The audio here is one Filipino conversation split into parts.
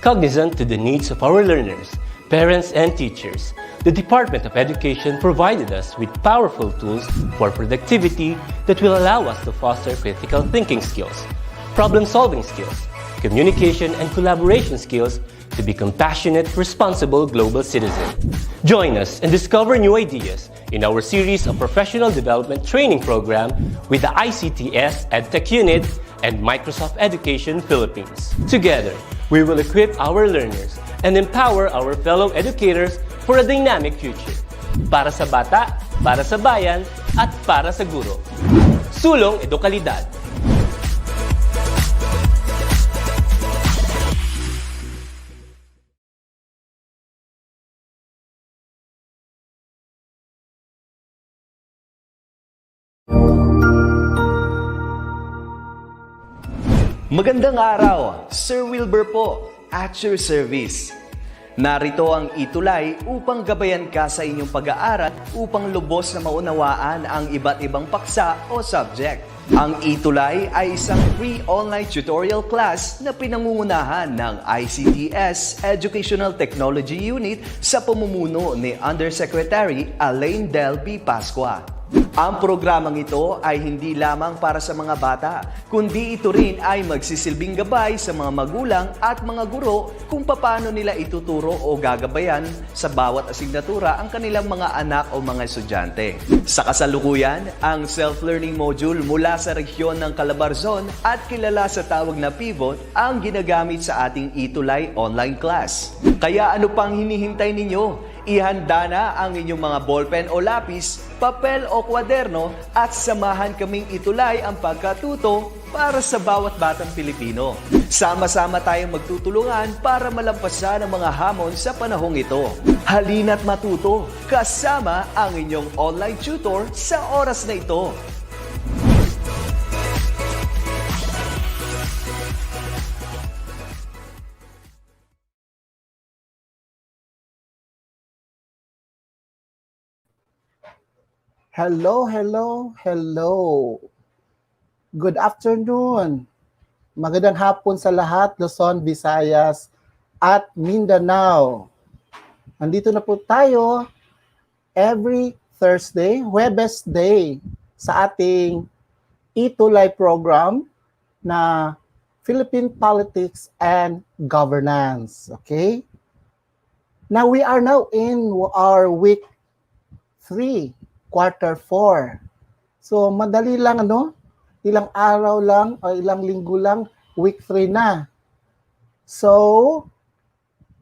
Cognizant to the needs of our learners, parents, and teachers, the Department of Education provided us with powerful tools for productivity that will allow us to foster critical thinking skills, problem-solving skills, communication and collaboration skills to be compassionate, responsible global citizens. Join us and discover new ideas in our series of professional development training program with the ICTS Edtech Unit and Microsoft Education Philippines. Together, we will equip our learners and empower our fellow educators for a dynamic future. Para sa bata, para sa bayan, at para sa guro. Sulong Edukalidad. Magandang araw, Sir Wilbur po, at your service. Narito ang ETUlay upang gabayan ka sa inyong pag-aaral upang lubos na maunawaan ang iba't ibang paksa o subject. Ang ETUlay ay isang free online tutorial class na pinangungunahan ng ICTS Educational Technology Unit sa pamumuno ni Undersecretary Elaine Del P. Pascua. Ang programang ito ay hindi lamang para sa mga bata, kundi ito rin ay magsisilbing gabay sa mga magulang at mga guro kung paano nila ituturo o gagabayan sa bawat asignatura ang kanilang mga anak o mga estudyante. Sa kasalukuyan, ang self-learning module mula sa rehiyon ng Calabarzon at kilala sa tawag na pivot ang ginagamit sa ating ETUlay online class. Kaya ano pang hinihintay ninyo? Ihanda na ang inyong mga ballpen o lapis, papel o kwaderno at samahan kaming itulay ang pagkatuto para sa bawat batang Pilipino. Sama-sama tayong magtutulungan para malampasan ang mga hamon sa panahong ito. Halina't matuto kasama ang inyong online tutor sa oras na ito. Hello. Good afternoon. Magandang hapon sa lahat, Luzon, Visayas, at Mindanao. Nandito na po tayo every Thursday, Huwebes Day, sa ating ETUlay program na Philippine Politics and Governance. Okay? Now, we are now in our Week 3. Quarter 4. So, madali lang, ilang araw lang o ilang linggo lang, week 3 na. So,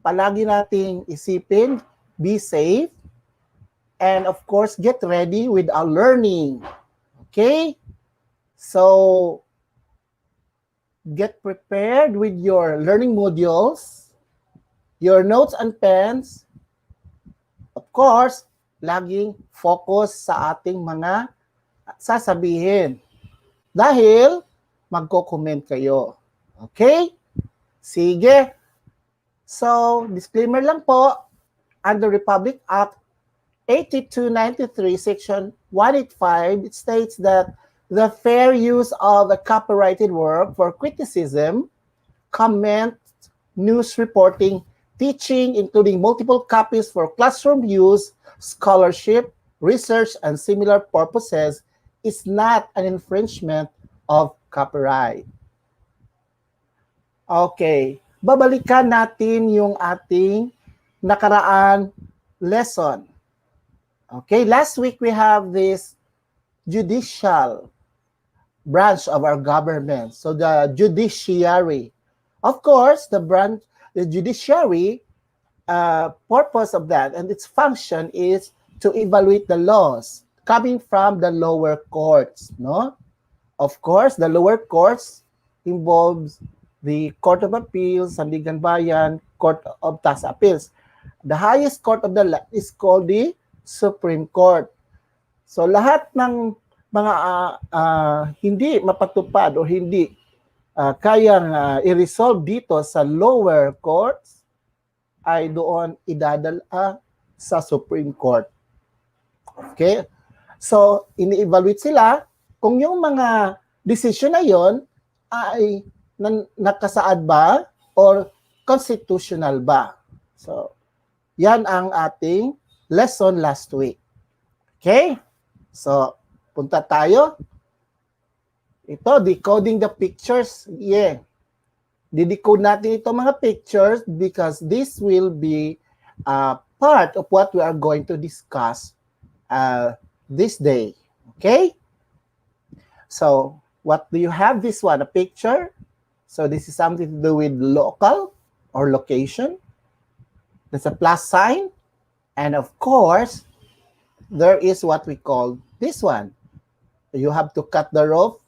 palagi nating isipin, be safe, and of course, get ready with our learning. Okay? So, get prepared with your learning modules, your notes and pens, of course, laging focus sa ating mga sasabihin. Dahil magko-comment kayo. Okay? Sige. So, disclaimer lang po, under Republic Act 8293, Section 185, it states that the fair use of a copyrighted work for criticism, comment, news reporting, teaching, including multiple copies for classroom use, scholarship, research, and similar purposes is not an infringement of copyright. Okay, babalikan natin yung ating nakaraan lesson. Okay, last week we have this judicial branch of our government. So the judiciary. Of course, the judiciary purpose of that and its function is to evaluate the laws coming from the lower courts, no? Of course, the lower courts involves the Court of Appeals, Sandigan Bayan, Court of Tax Appeals. The highest court of the land is called the Supreme Court. So lahat ng mga hindi mapatupad o hindi kayang i-resolve dito sa lower courts ay doon idadala sa Supreme Court. Okay? So, ini-evaluate sila kung yung mga decision na yon ay nakasaad ba or constitutional ba? So, yan ang ating lesson last week. Okay? So, punta tayo. Ito, decoding the pictures. Yeah. Didecode natin ito mga pictures because this will be part of what we are going to discuss this day. Okay? So, what do you have? This one, a picture. So, this is something to do with local or location. There's a plus sign. And of course, there is what we call this one. You have to cut the rope.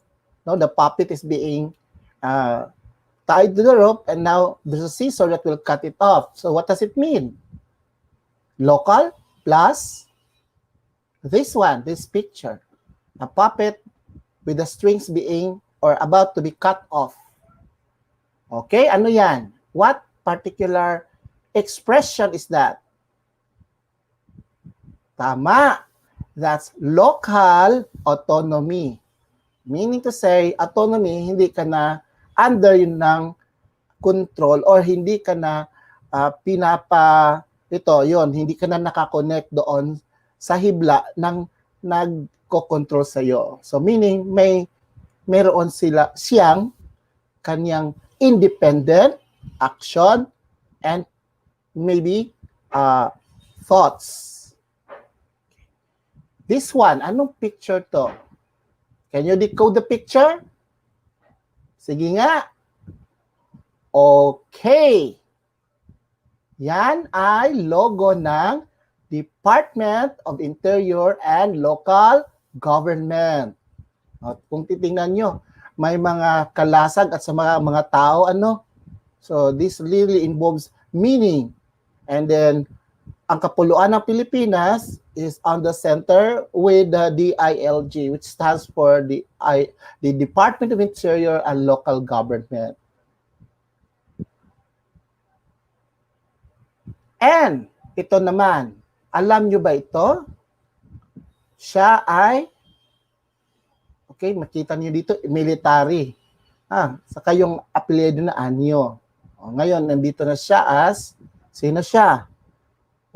No, the puppet is being tied to the rope, and now there's a scissor that will cut it off. So what does it mean? Local plus this one, this picture. A puppet with the strings being or about to be cut off. Okay, ano yan? What particular expression is that? Tama. That's local autonomy. Meaning to say, autonomy, hindi ka na under yun ng control or hindi ka na hindi ka na nakakonect doon sa hibla ng nagko-control sa'yo. So meaning, mayroon siyang kanyang independent action and maybe thoughts. This one, anong picture to? Can you decode the picture? Sige nga. Okay. Yan ay logo ng Department of Interior and Local Government. At kung titingnan nyo, may mga kalasag at sa mga tao, So, this really involves meaning. And then, ang kapuluan ng Pilipinas is on the center with the DILG, which stands for the Department of Interior and Local Government. And ito naman, alam nyo ba ito? Siya ay, okay, makita nyo dito, military. Saka yung apelyido na anyo. Ngayon, nandito na siya as, sino siya?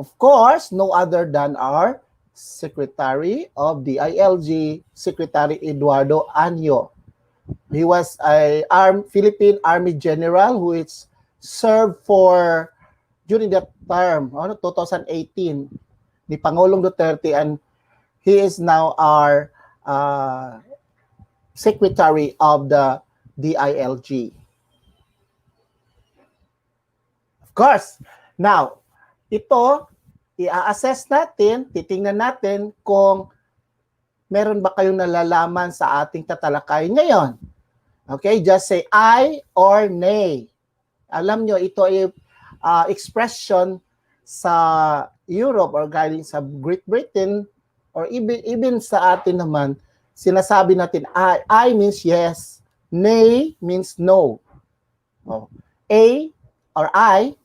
Of course, no other than our Secretary of the ILG, Secretary Eduardo Anyo. He was a Philippine Army General who is served during that term, 2018, ni Pangulong Duterte, and he is now our Secretary of the DILG. Of course, now, ito, i-assess natin, titingnan natin kung meron ba kayong nalalaman sa ating tatalakayin ngayon. Okay, just say I or nay. Alam nyo, ito ay expression sa Europe or galing sa Great Britain or even sa atin naman, sinasabi natin I means yes, nay means no. A or I,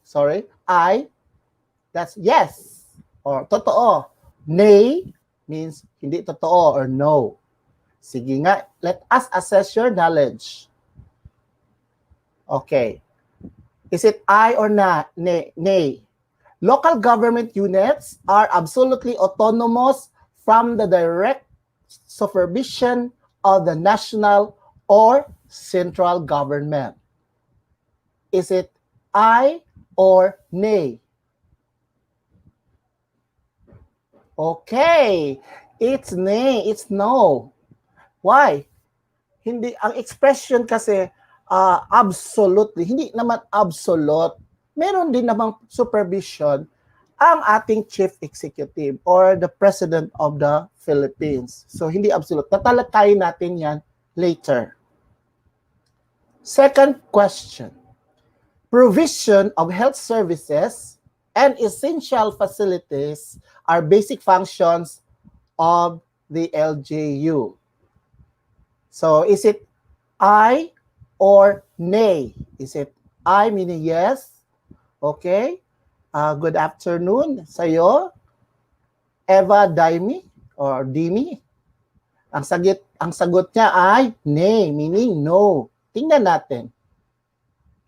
that's yes or totoo. Nay means hindi totoo or no. Sige nga, let us assess your knowledge. Okay. Is it I or nay? Local government units are absolutely autonomous from the direct supervision of the national or central government. Is it I or nay? Okay, it's nay, it's no. Why? Hindi, ang expression kasi absolutely, hindi naman absolute. Meron din namang supervision ang ating chief executive or the president of the Philippines. So, hindi absolute. Tatalakayin natin yan later. Second question. Provision of health services and essential facilities are basic functions of the LGU. So, is it I or nay? Is it I meaning yes? Okay. Good afternoon sa'yo. Eva Daimi or Dimi. Ang sagot niya ay nay, meaning no. Tingnan natin.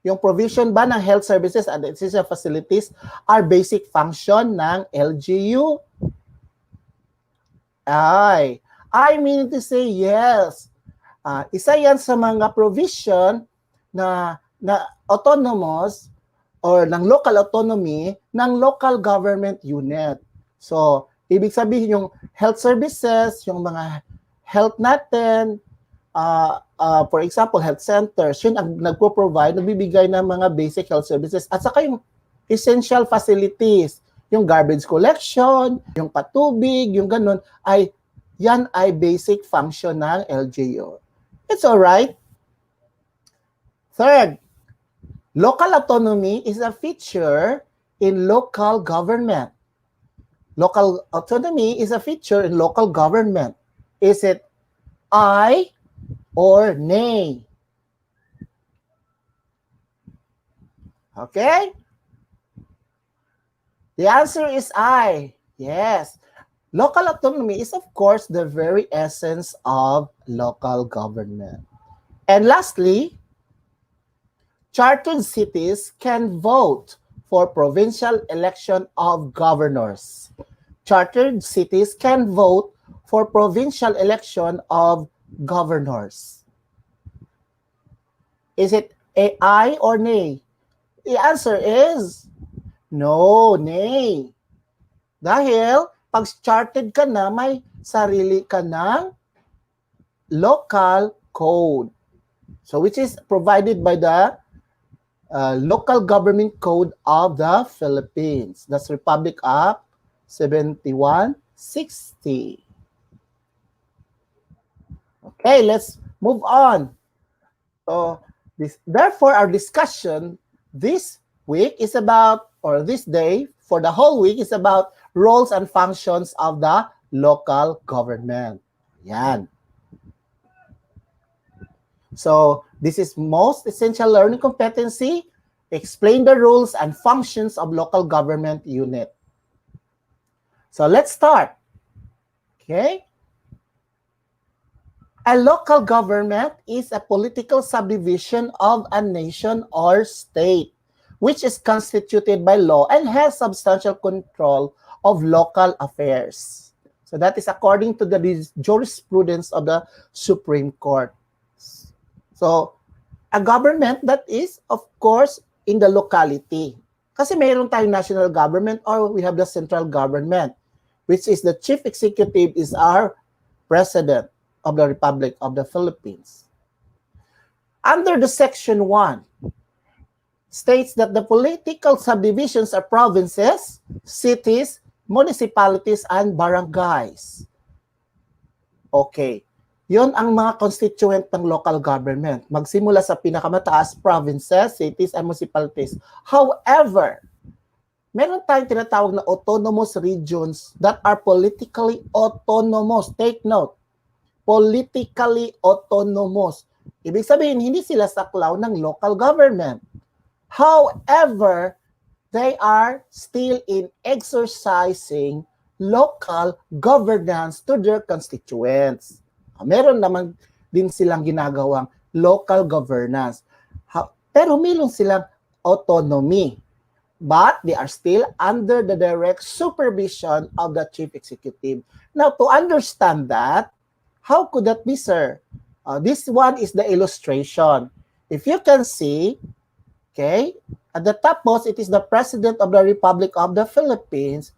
Yung provision ba ng health services and essential facilities are basic function ng LGU? I mean to say yes. Isa yan sa mga provision na autonomous or ng local autonomy ng local government unit. So, ibig sabihin yung health services, yung mga health natin, for example, health centers, yun ang nagbibigay ng mga basic health services. At saka yung essential facilities, yung garbage collection, yung patubig, yung ganun, yan ay basic function ng LGU. It's alright. Third, local autonomy is a feature in local government. Local autonomy is a feature in local government. Is it I or nay? Okay? The answer is I. Yes. Local autonomy is, of course, the very essence of local government. And lastly, chartered cities can vote for provincial election of governors. Chartered cities can vote for provincial election of governors. Is it a aye or nay? The answer is no, nay. Dahil pag chartered ka na, may sarili ka ng local code. So which is provided by the Local Government Code of the Philippines. That's Republic Act 7160. Okay, let's move on. So therefore, our discussion this week is about, or this day, for the whole week, is about roles and functions of the local government. Yan. So, this is most essential learning competency. Explain the roles and functions of local government unit. So, let's start. Okay? A local government is a political subdivision of a nation or state, which is constituted by law and has substantial control of local affairs. So that is according to the jurisprudence of the Supreme Court. So, a government that is, of course, in the locality. Kasi mayroon tayong national government or we have the central government, which is the chief executive is our president of the Republic of the Philippines. Under the Section 1, states that the political subdivisions are provinces, cities, municipalities, and barangays. Okay. Yon ang mga constituent ng local government. Magsimula sa pinakamataas, provinces, cities, and municipalities. However, meron tayong tinatawag na autonomous regions that are politically autonomous. Take note. Politically autonomous. Ibig sabihin, hindi sila saklaw ng local government. However, they are still in exercising local governance to their constituents. Meron naman din silang ginagawang local governance. Pero meron silang autonomy. But they are still under the direct supervision of the chief executive. Now, to understand that, how could that be, sir? This one is the illustration. If you can see, okay, at the top most, it is the President of the Republic of the Philippines.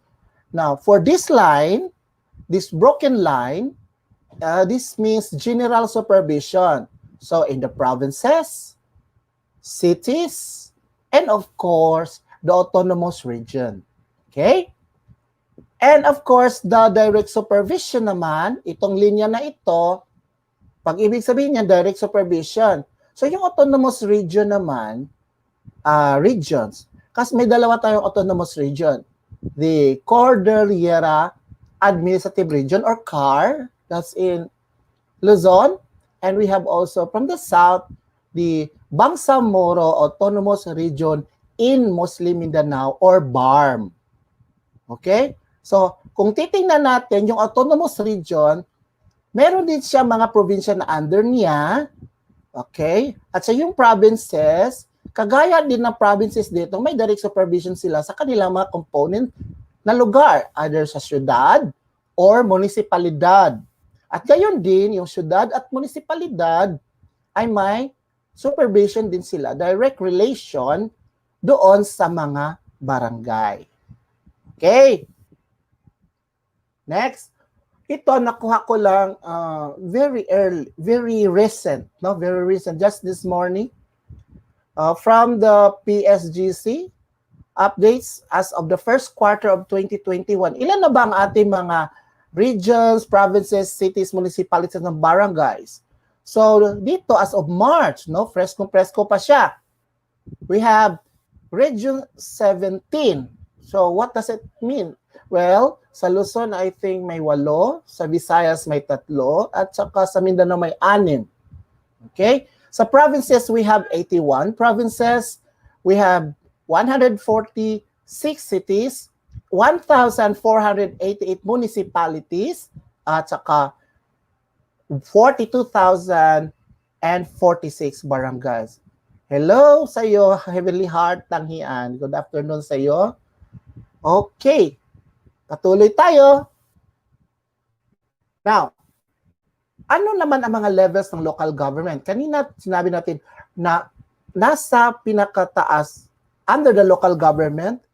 Now, for this line, this broken line, this means general supervision. So, in the provinces, cities, and of course, the autonomous region. Okay? And of course, the direct supervision naman, itong linya na ito, pag ibig sabihin niya, direct supervision. So, yung autonomous region naman, regions. Kasi may dalawa tayong autonomous region. The Cordillera Administrative Region or CAR, that's in Luzon. And we have also from the south, the Bangsamoro Autonomous Region in Muslim Mindanao or BARM. Okay? So, kung titingnan natin yung autonomous region, meron din siya mga probinsya na under niya. Okay? At sa yung provinces, kagaya din ng provinces dito, may direct supervision sila sa kanilang mga component na lugar, either sa syudad or munisipalidad. At gayon din, yung syudad at munisipalidad ay may supervision din sila, direct relation doon sa mga barangay. Okay. Next. Ito, nakuha ko lang very early, very recent, no? Very recent, just this morning. From the PSGC, updates as of the first quarter of 2021. Ilan na ba ang ating mga regions, provinces, cities, municipalities, and barangays? So, dito, as of March, no? Presko pa siya. We have Region 17. So, what does it mean? Well, sa Luzon, I think may 8, sa Visayas may 3, at saka sa Mindanao may 6. Okay? Sa provinces, we have 81 provinces. We have 146 cities, 1,488 municipalities, at saka 42,046 barangays. Hello sa iyo, Heavenly Heart, Tanghian. Good afternoon sa iyo. Okay. Patuloy tayo. Now, ano naman ang mga levels ng local government? Kanina sinabi natin na nasa pinakataas under the local government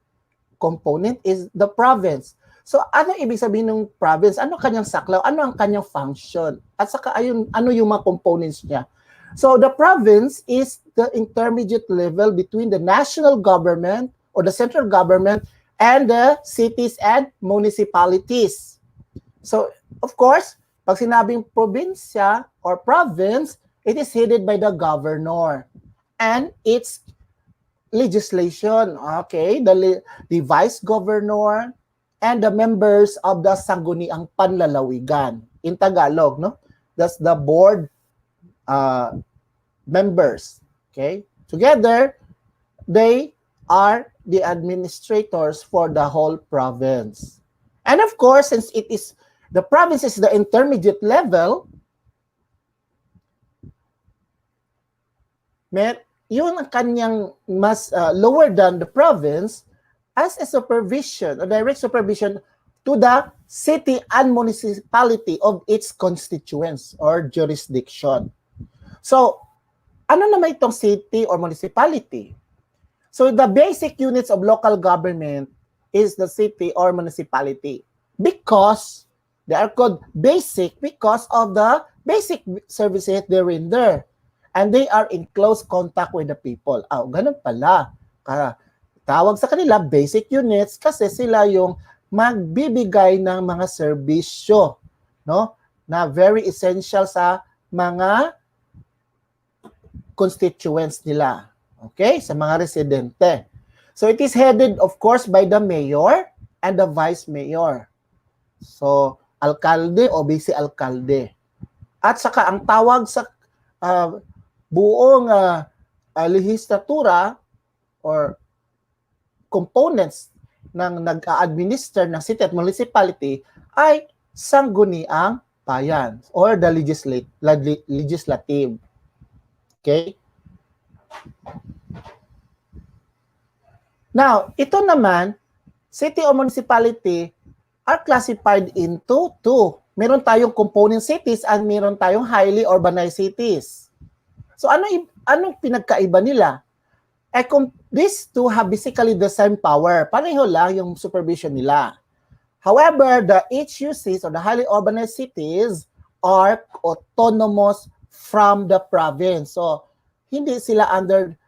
component is the province. So, ano ibig sabihin ng province? Ano kanyang saklaw? Ano ang kanyang function? At saka ano yung mga components niya? So, the province is the intermediate level between the national government or the central government and the cities and municipalities. So, of course, pag sinabing probinsya or province, it is headed by the governor and its legislation. Okay, the vice governor and the members of the Sangguniang Panlalawigan. In Tagalog, no? That's the board members. Okay, together, they are the administrators for the whole province. And of course, since it is the province is the intermediate level, yun ang kanyang mas lower than the province as a supervision, a direct supervision to the city and municipality of its constituents or jurisdiction. So, ano naman itong city or municipality? So, the basic units of local government is the city or municipality because they are called basic because of the basic services they render. And they are in close contact with the people. Ganun pala. Tawag sa kanila basic units kasi sila yung magbibigay ng mga serbisyo, no? Na very essential sa mga constituents nila. Okay? Sa mga residente. So it is headed, of course, by the mayor and the vice mayor. So, alkalde o vice-alkalde. At saka ang tawag sa buong lehislatura or components ng nag-a-administer ng city at municipality ay sangguniang bayan or the legislative. Okay? Now, ito naman, city or municipality are classified into 2. Meron tayong component cities and meron tayong highly urbanized cities. So anong pinagkaiba nila? These two have basically the same power. Pareho lang yung supervision nila. However, the HUCs or the highly urbanized cities are autonomous from the province. So hindi sila under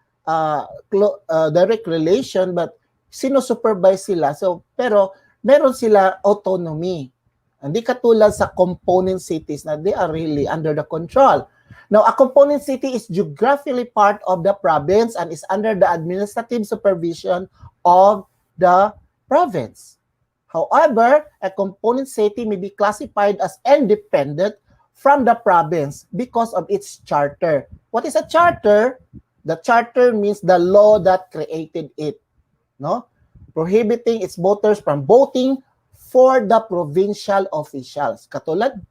direct relation but sinusupervise sila. So pero meron sila autonomy. Hindi katulad sa component cities na they are really under the control. Now, a component city is geographically part of the province and is under the administrative supervision of the province. However, a component city may be classified as independent from the province because of its charter. What is a charter? The charter means the law that created it, no? Prohibiting its voters from voting for the provincial officials. Katulad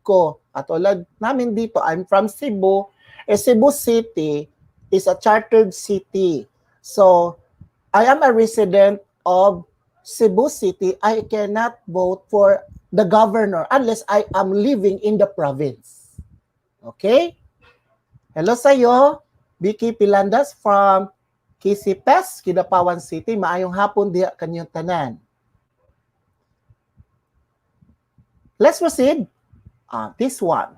namin dito, I'm from Cebu. Cebu City is a chartered city. So, I am a resident of Cebu City. I cannot vote for the governor unless I am living in the province. Okay? Hello sa'yo, Vicky Pilandas from Kisipes, Kidapawan City. Maayong hapon diha kanyang tanan. Let's proceed. This one.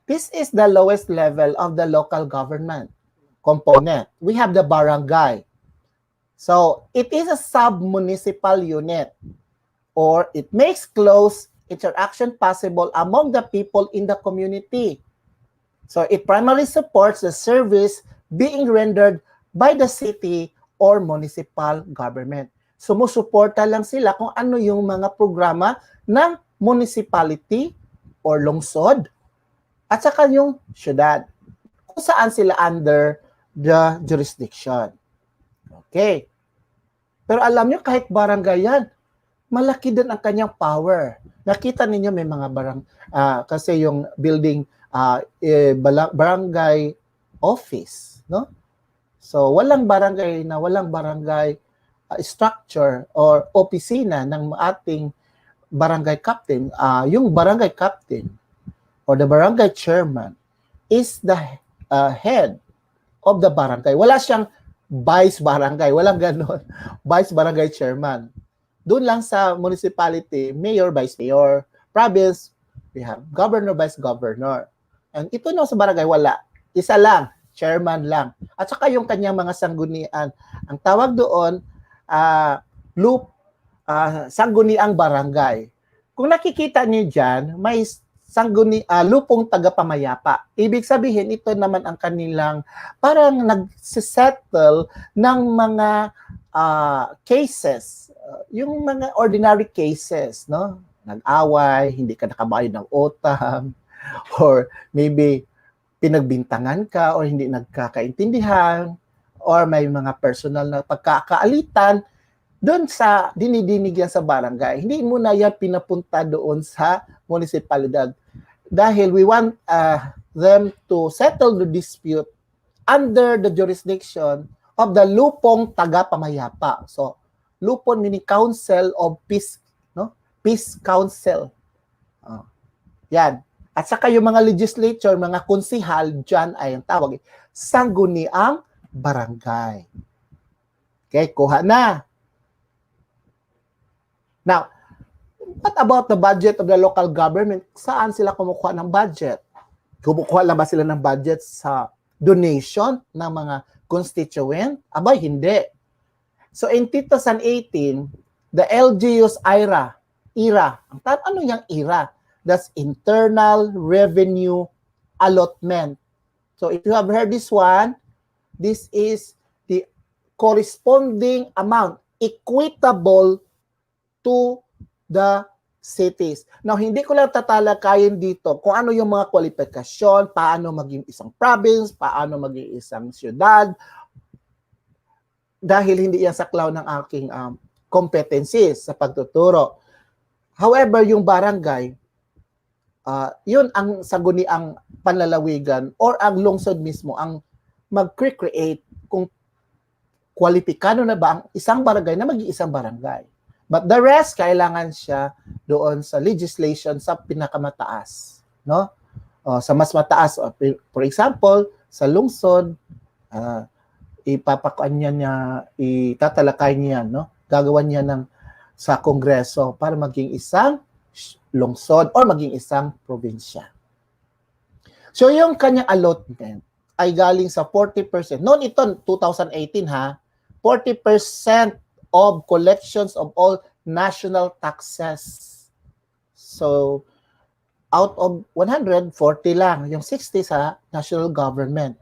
This is the lowest level of the local government component. We have the barangay. So, it is a sub-municipal unit, or it makes close interaction possible among the people in the community. So, it primarily supports the service being rendered by the city or municipal government. Sumusuporta lang sila kung ano yung mga programa ng municipality or lungsod at saka yung syudad, kung saan sila under the jurisdiction. Okay. Pero alam nyo, kahit barangay yan, malaki din ang kanyang power. Nakita ninyo may mga kasi yung building barangay office, no? So walang barangay structure or opisina ng ating barangay captain. Yung barangay captain or the barangay chairman is the head of the barangay. Wala siyang vice barangay, walang ganon. Vice barangay chairman. Doon lang sa municipality, mayor, vice mayor. Province, we have governor, vice governor. And ito na sa barangay, wala. Isa lang, chairman lang. At saka yung kanyang mga sanggunian. Ang tawag doon, sangguniang barangay. Kung nakikita niyo dyan, may lupong tagapamayapa. Ibig sabihin, ito naman ang kanilang parang nagsisettle ng mga cases, yung mga ordinary cases, no? Nag-away, hindi ka nakabayad ng utang, or maybe pinagbintangan ka, or hindi nagkakaintindihan, or may mga personal na pagkakaalitan, doon sa dinidinig yan sa barangay. Hindi mo na yan pinapunta doon sa municipalidad. Dahil we want them to settle the dispute under the jurisdiction of the lupong tagapamayapa. So, lupon meaning Council of Peace, no? Peace Council. Yan. At saka yung mga legislature, mga konsihal, dyan ay ang tawag, sangguniang barangay. Okay, kuha na. Now, what about the budget of the local government? Saan sila kumukuha ng budget? Kumukuha lang ba sila ng budget sa donation ng mga constituent? Abay, hindi. So, in 2018, the LGU's IRA, ano yung IRA? That's Internal Revenue Allotment. So, if you have heard this one, this is the corresponding amount equitable to the cities. Now, hindi ko lang tatalakayin dito kung ano yung mga kwalifikasyon, paano maging isang province, paano maging isang siyudad, dahil hindi yan saklaw ng aking competencies sa pagtuturo. However, yung barangay, yun ang sangguniang panlalawigan or ang lungsod mismo ang mag-create kung kwalipikado na ba ang isang barangay na maging isang barangay. But the rest, kailangan siya doon sa legislation sa pinakamataas, no? Sa mas mataas. For example, sa lungsod, itatalakay niya, no? Gagawan niya sa kongreso para maging isang lungsod or maging isang probinsya. So, yung kanyang allotment ay galing sa 40%. Noon ito, 2018 ha, 40% of collections of all national taxes. So, out of 140 lang, yung 60 sa national government.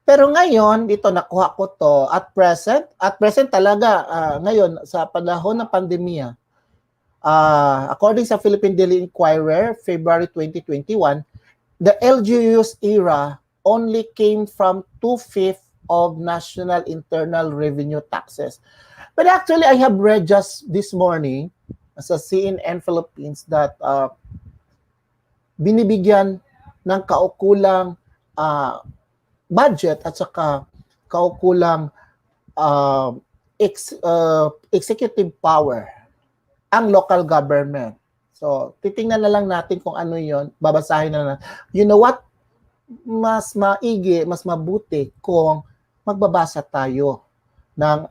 Pero ngayon, dito nakuha ko to at present talaga, ngayon, sa panahon ng pandemya, according sa Philippine Daily Inquirer, February 2021, the LGU's era only came from 2/5 of national internal revenue taxes. But actually, I have read just this morning sa CNN Philippines that binibigyan ng kaukulang budget at saka kaukulang executive power ang local government. So, titingnan na lang natin kung ano yon, babasahin na lang. You know what? Mas maigi, mas mabuti kung magbabasa tayo ng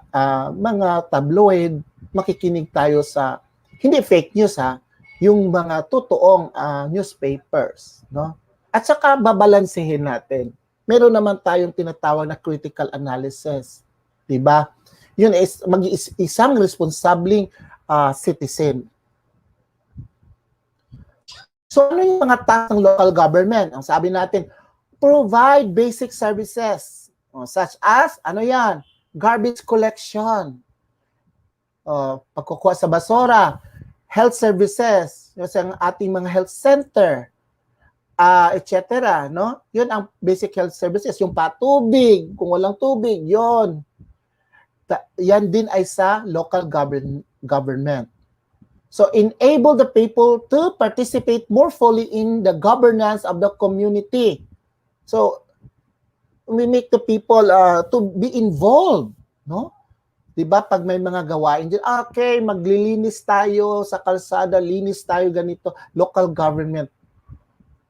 mga tabloid, makikinig tayo sa, hindi fake news ha, yung mga totoong newspapers. No? At saka babalansehin natin. Meron naman tayong tinatawag na critical analysis. Diba? Yun is isang responsabling citizen. So ano yung mga tasks ng local government? Ang sabi natin, provide basic services such as, ano yan? Garbage collection, pagkukuha sa basura, health services, yung ating mga health center, etc. No? Yun ang basic health services. Yung patubig, kung walang tubig, yun. Yan din ay sa local government. So, enable the people to participate more fully in the governance of the community. So, we make the people to be involved, no? 'Di ba pag may mga gawain diyan, okay, maglilinis tayo sa kalsada, linis tayo ganito, local government.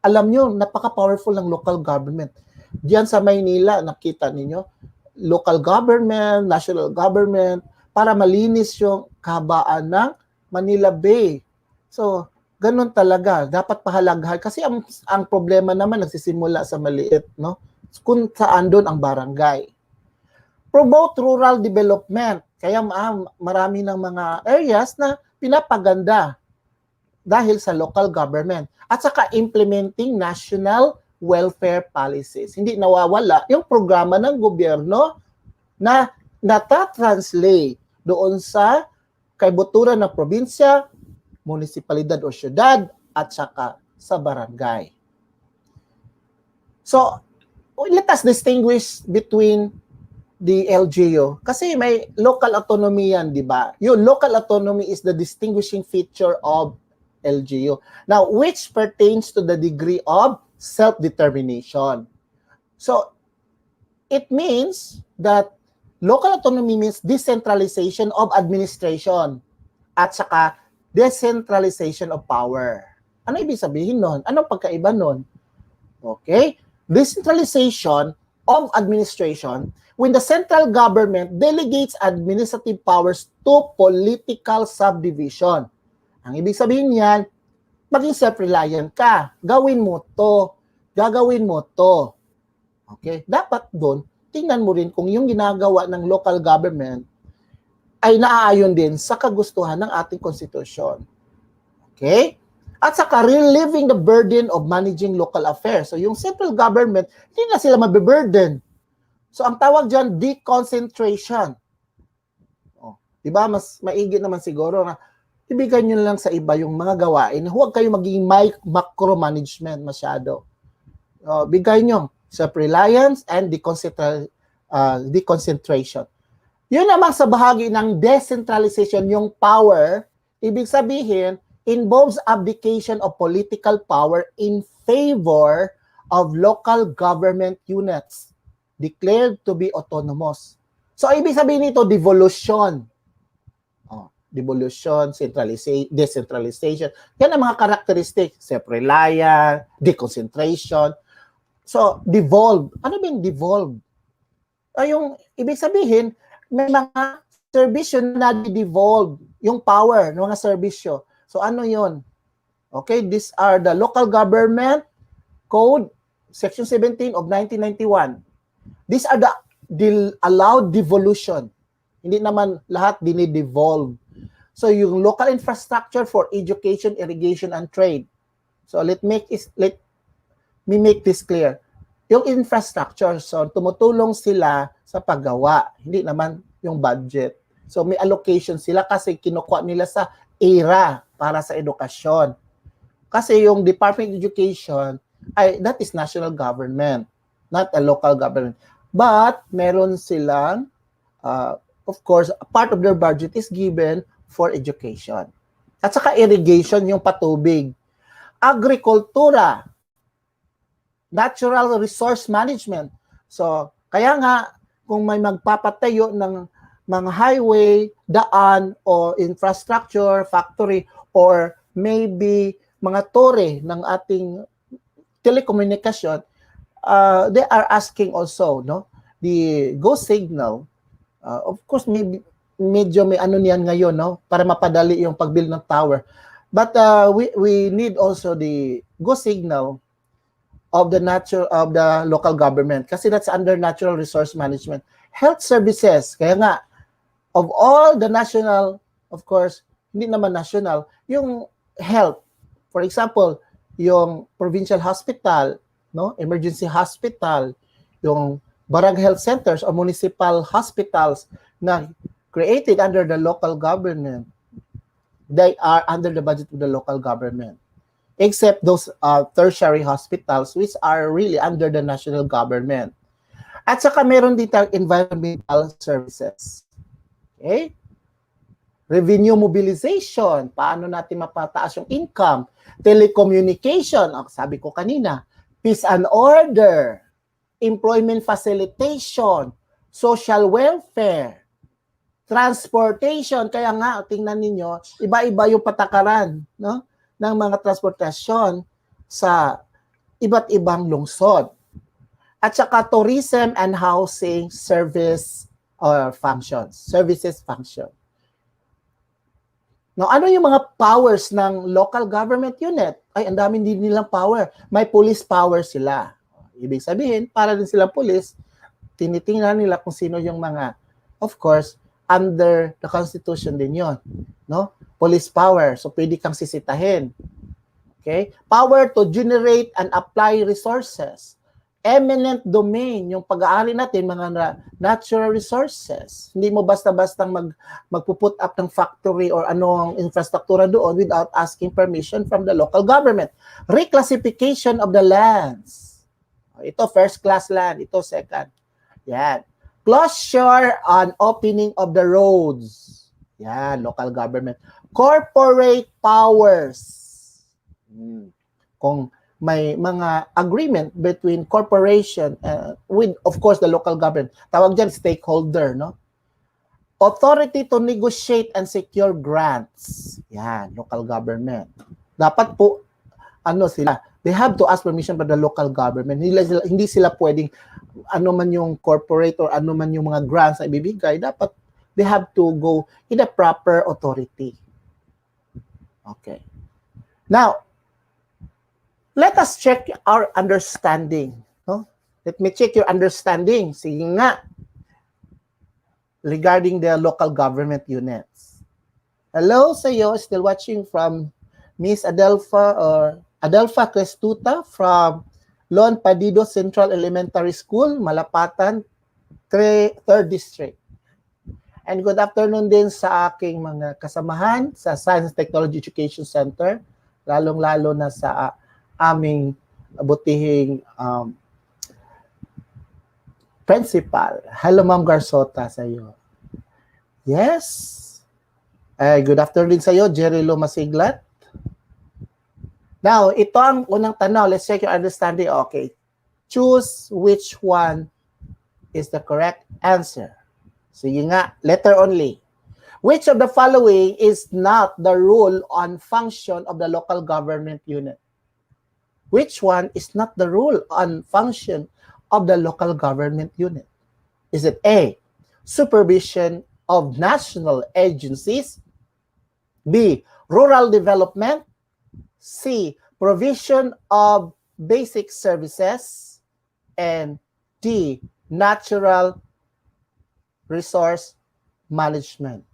Alam niyo, napaka-powerful ng local government. Diyan sa Maynila, nakita niyo, local government, national government, para malinis yung kahabaan ng Manila Bay. So, ganun talaga, dapat pahalagahan kasi ang problema naman nagsisimula sa maliit, no? Kung saan doon ang barangay. Promote rural development. Kaya marami ng mga areas na pinapaganda dahil sa local government. At saka implementing national welfare policies. Hindi nawawala yung programa ng gobyerno na natatranslate doon sa kaibuturan ng probinsya, munisipalidad o syudad, at saka sa barangay. So, let us distinguish between the LGU. Kasi may local autonomy yan, di ba? Yung local autonomy is the distinguishing feature of LGU. Now, which pertains to the degree of self-determination. So, it means that local autonomy means decentralization of administration at saka decentralization of power. Ano ibig sabihin nun? Anong pagkaiba nun? Okay? Decentralization of administration when the central government delegates administrative powers to political subdivision. Ang ibig sabihin niyan, maging self-reliant ka. Gawin mo to. Gagawin mo to. Okay? Dapat doon, tingnan mo rin kung yung ginagawa ng local government ay naaayon din sa kagustuhan ng ating konstitusyon. Okay? At saka relieving the burden of managing local affairs. So yung central government, hindi na sila mabiburden. So ang tawag dyan, deconcentration. Oh, diba? Mas maigi naman siguro na ibigay nyo lang sa iba yung mga gawain. Huwag kayo maging macro-management masyado. Bigay nyo self-reliance and deconcentration. Yun naman sa bahagi ng decentralization, yung power, ibig sabihin, involves abdication of political power in favor of local government units declared to be autonomous. So, ibig sabihin nito, devolution. Devolution, decentralization. Yan ang mga characteristics. Self-reliance, deconcentration. So, devolve. Ano ba yung devolve? Yung ibig sabihin, may mga serbisyo na devolve yung power ng mga serbisyo. So, ano yun? Okay, these are the Local Government Code, Section 17 of 1991. These are the allowed devolution. Hindi naman lahat dinidevolve. So, yung local infrastructure for education, irrigation, and trade. So, let me make this clear. Yung infrastructure, so tumutulong sila sa paggawa. Hindi naman yung budget. So, may allocation sila kasi kinukuha nila sa ERA para sa edukasyon. Kasi yung Department of Education, that is national government, not a local government. But, meron silang, of course, part of their budget is given for education. At saka irrigation, yung patubig. Agrikultura, natural resource management. So, kaya nga, kung may magpapatayo ng mga highway, daan, or infrastructure, factory, or maybe mga tore ng ating telecommunication, they are asking also, no, the go signal. Of course, maybe medyo may ano niyan ngayon, no, para mapadali yung pag-build ng tower. But we need also the go signal of the local government kasi that's under natural resource management. Health services, kaya nga of all the national, of course, hindi naman national, yung health, for example, yung provincial hospital, no, emergency hospital, yung barangay health centers or municipal hospitals na created under the local government, they are under the budget of the local government. Except those tertiary hospitals which are really under the national government. At saka meron dito environmental services. Okay? Revenue mobilization, paano natin mapataas yung income? Telecommunication, sabi ko kanina, peace and order, employment facilitation, social welfare, transportation. Kaya nga, tingnan ninyo, iba-iba yung patakaran, no, ng mga transportasyon sa iba't ibang lungsod. At saka tourism and housing service or functions, services function. Now, ano yung mga powers ng local government unit? Ay, ang dami din nilang power. May police power sila. Ibig sabihin, para din silang police, tinitingnan nila kung sino yung mga, of course, under the Constitution din yun. No? Police power. So, pwede kang sisitahin. Okay? Power to generate and apply resources. Eminent domain, yung pag-aari natin, mga natural resources. Hindi mo basta-bastang magpuput up ng factory or anong infrastruktura doon without asking permission from the local government. Reclassification of the lands. Ito, first class land. Ito, second. Yan. Closure and opening of the roads. Yan, local government. Corporate powers. Kung may mga agreement between corporation with, of course, the local government. Tawag dyan, stakeholder, no? Authority to negotiate and secure grants. Yan, local government. Dapat po, ano sila, they have to ask permission by the local government. Hindi sila pwedeng, ano man yung corporate or ano man yung mga grants na ibibigay, dapat they have to go in the proper authority. Okay. Now, let us check our understanding. No? Let me check your understanding. Sige nga. Regarding the local government units. Hello sa iyo, still watching from Miss Adelfa or Adelfa Crestuta from Lon Padido Central Elementary School, Malapatan, 3rd District. And good afternoon din sa aking mga kasamahan sa Science and Technology Education Center, lalong-lalo na sa aming butihing principal. Hello, Ma'am Garsota sa iyo. Yes. Good afternoon sa iyo, Jerry Masiglat. Now, ito ang unang tanong. Let's check your understanding. Okay. Choose which one is the correct answer. Sige nga, letter only. Which of the following is not the rule on function of the local government unit? Which one is not the rule on function of the local government unit? Is it A, supervision of national agencies, B, rural development, C, provision of basic services, and D, natural resource management?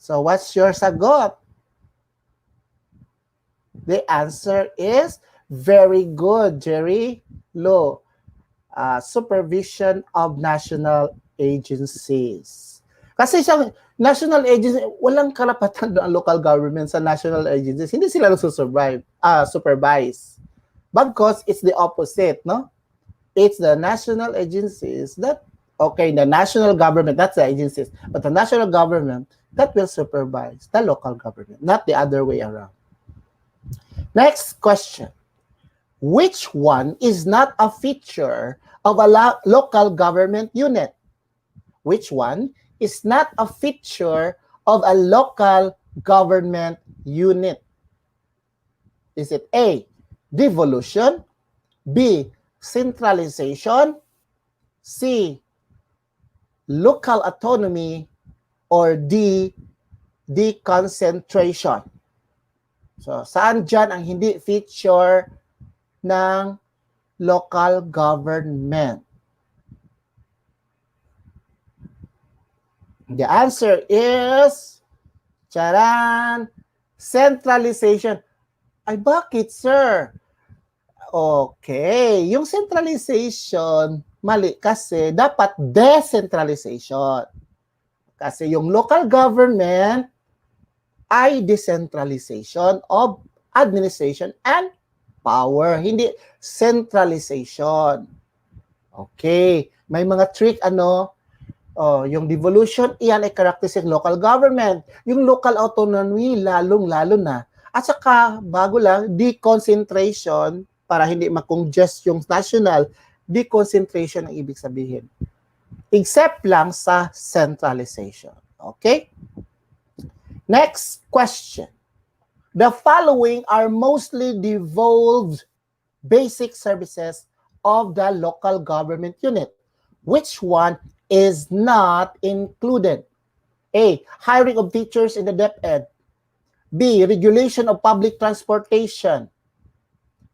So what's your sagot? The answer is very good, Jerry Lo. Supervision of national agencies. Kasi siyang national agency, walang karapatan ang local government sa national agencies. Hindi sila supervise. Because it's the opposite, no? It's the national agencies that, okay, the national government, that's the agencies. But the national government, that will supervise the local government, not the other way around. Next question. Which one is not a feature of a local government unit? Which one is not a feature of a local government unit? Is it A, devolution, B, centralization, C, local autonomy, or D, deconcentration? So, saan dyan ang hindi feature ng local government? The answer is, charan, centralization. Ay, bakit, sir? Okay, yung centralization, mali kasi dapat decentralization. Kasi yung local government ay decentralization of administration and power, hindi centralization. Okay, may mga trick yung devolution, iyan ay characteristic local government. Yung local autonomy, lalong-lalo na. At saka, bago lang, deconcentration, para hindi makongest yung national, deconcentration ang ibig sabihin. Except lang sa centralization. Okay? Next question. The following are mostly devolved basic services of the local government unit. Which one is not included? A, hiring of teachers in the DepEd. B, regulation of public transportation.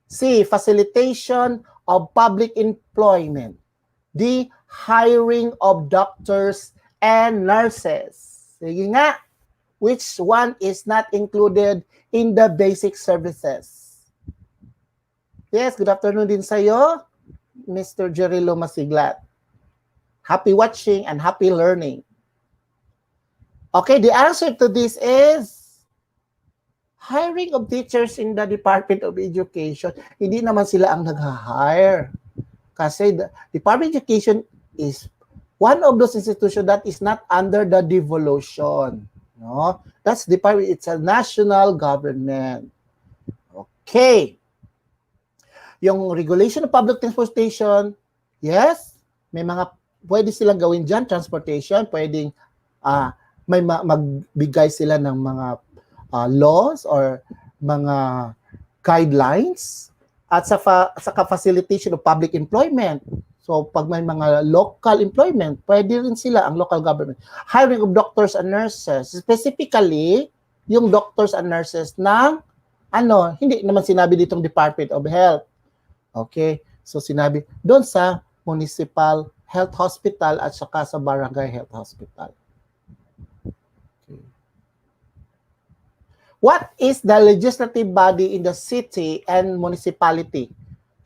C, facilitation of public employment. D, hiring of doctors and nurses. Sige nga, which one is not included in the basic services? Yes, good afternoon din sa'yo, Mr. Jerilo Masiglat. Happy watching and happy learning. Okay, the answer to this is hiring of teachers in the Department of Education. Hindi naman sila ang nag-hire. Kasi the Department of Education is one of those institutions that is not under the devolution. No? That's Department, it's a national government. Okay. Yung regulation of public transportation, yes, may mga pwede silang gawin dyan, transportation, pwedeng may magbigay sila ng mga laws or mga guidelines at sa facilitation of public employment. So pag may mga local employment, pwede rin sila ang local government. Hiring of doctors and nurses, specifically yung doctors and nurses ng hindi naman sinabi ditong Department of Health. Okay? So sinabi doon sa municipal health hospital at saka sa barangay health hospital. What is the legislative body in the city and municipality?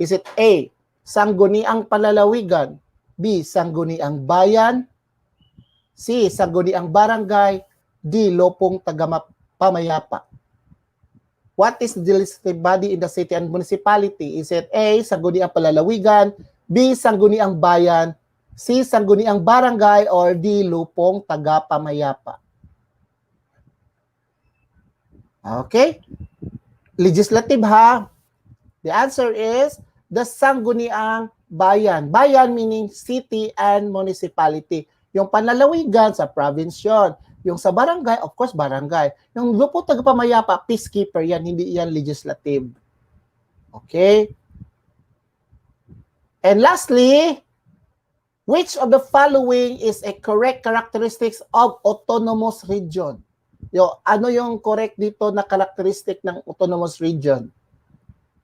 Is it A, Sangguniang Palalawigan, B, Sangguniang Bayan, C, Sangguniang Barangay, D, Lopong Tagapamayapa? What is the legislative body in the city and municipality? Is it A, Sangguniang Palalawigan, B, Sangguniang Bayan, C, Sangguniang Barangay, or D, Lupong Tagapamayapa? Okay? Legislative ha. The answer is the Sangguniang Bayan. Bayan meaning city and municipality. Yung panlalawigan sa province yun. Yung sa barangay, of course, barangay. Yung Lupong Tagapamayapa, peacekeeper yan, hindi yan legislative. Okay? And lastly, which of the following is a correct characteristics of autonomous region? Ano yung correct dito na characteristic ng autonomous region?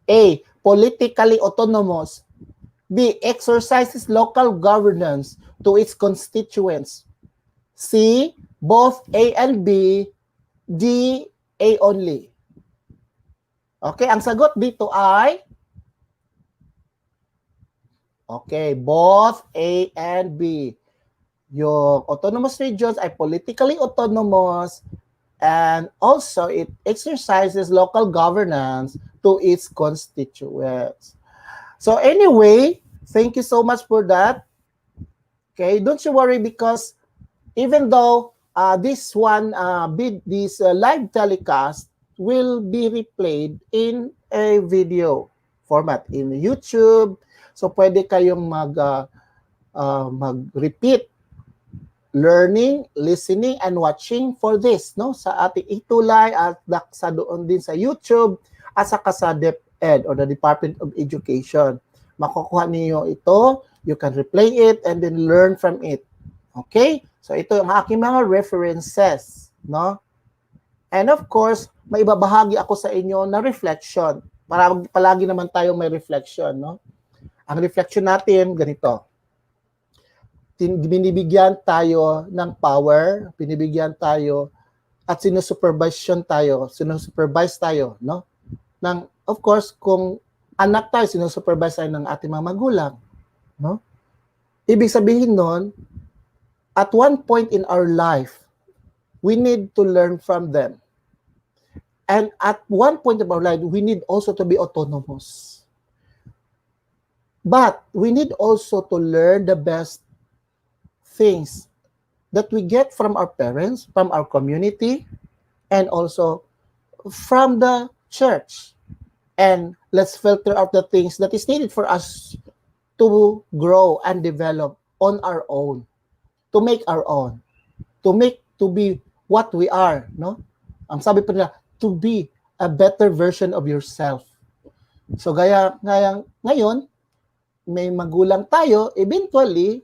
A, politically autonomous. B, exercises local governance to its constituents. C, both A and B. D, A only. Okay, ang sagot dito ay both A and B. Yung autonomous regions ay politically autonomous and also it exercises local governance to its constituents. So anyway, thank you so much for that. Okay, don't you worry because even though this live telecast will be replayed in a video format in YouTube. So pwede kayong mag-repeat learning, listening, and watching for this, no? Sa ating ETUlay at sa doon din sa YouTube at saka sa DepEd or the Department of Education. Makukuha niyo ito, you can replay it and then learn from it. Okay? So ito yung aking mga references, no? And of course, may ibabahagi ako sa inyo na reflection. Para palagi naman tayo may reflection, no? Ang reflection natin, ganito. Binibigyan tayo ng power, binibigyan tayo at sinusupervise tayo, no? Of course, kung anak tayo, sinusupervise tayo ng ating mga magulang, no? Ibig sabihin nun, at one point in our life, we need to learn from them. And at one point of our life, we need also to be autonomous. But we need also to learn the best things that we get from our parents, from our community, and also from the church. And let's filter out the things that is needed for us to grow and develop on our own, to make our own, to be what we are, no? Ang sabi pa nila, to be a better version of yourself. So ngayon, may magulang tayo, eventually,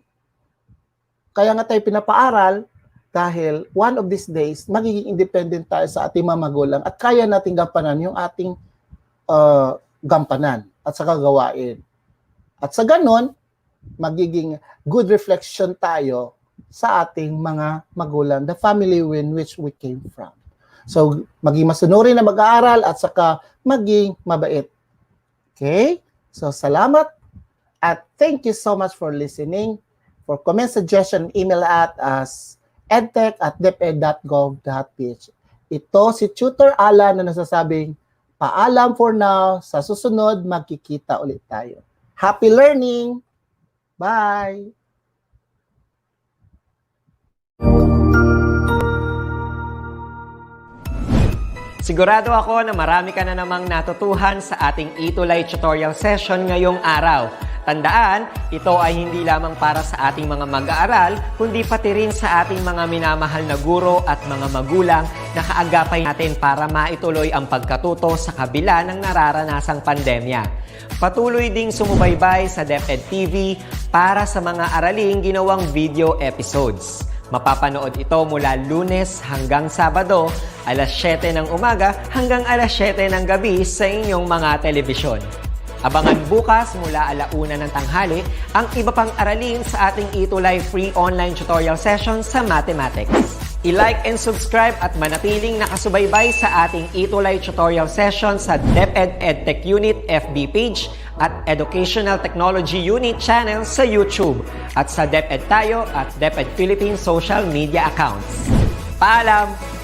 kaya nga tayo pinapaaral dahil one of these days, magiging independent tayo sa ating mga magulang at kaya nating gampanan yung ating gampanan at sa gawain. At sa ganon, magiging good reflection tayo sa ating mga magulang, the family in which we came from. So, maging masunuri na mag-aaral at saka maging mabait. Okay? So, salamat at thank you so much for listening. For comment, suggestion, email at us edtech@deped.gov.ph. Ito si Tutor Alan na nasasabing, paalam for now. Sa susunod, magkikita ulit tayo. Happy learning! Bye! Sigurado ako na marami ka na namang natutuhan sa ating ETUlay tutorial session ngayong araw. Tandaan, ito ay hindi lamang para sa ating mga mag-aaral, kundi pati rin sa ating mga minamahal na guro at mga magulang na kaagapay natin para maituloy ang pagkatuto sa kabila ng nararanasang pandemya. Patuloy ding sumubaybay sa DepEd TV para sa mga araling ginawang video episodes. Mapapanood ito mula Lunes hanggang Sabado, alas 7 ng umaga hanggang alas 7 ng gabi sa inyong mga telebisyon. Abangan bukas mula 1:00 ng tanghali ang iba pang aralin sa ating ETUlay free online tutorial session sa mathematics. I-like and subscribe at manatiling nakasubaybay sa ating ETUlay tutorial session sa DepEd Edtech Unit FB page at Educational Technology Unit channel sa YouTube at sa DepEd Tayo at DepEd Philippine social media accounts. Paalam!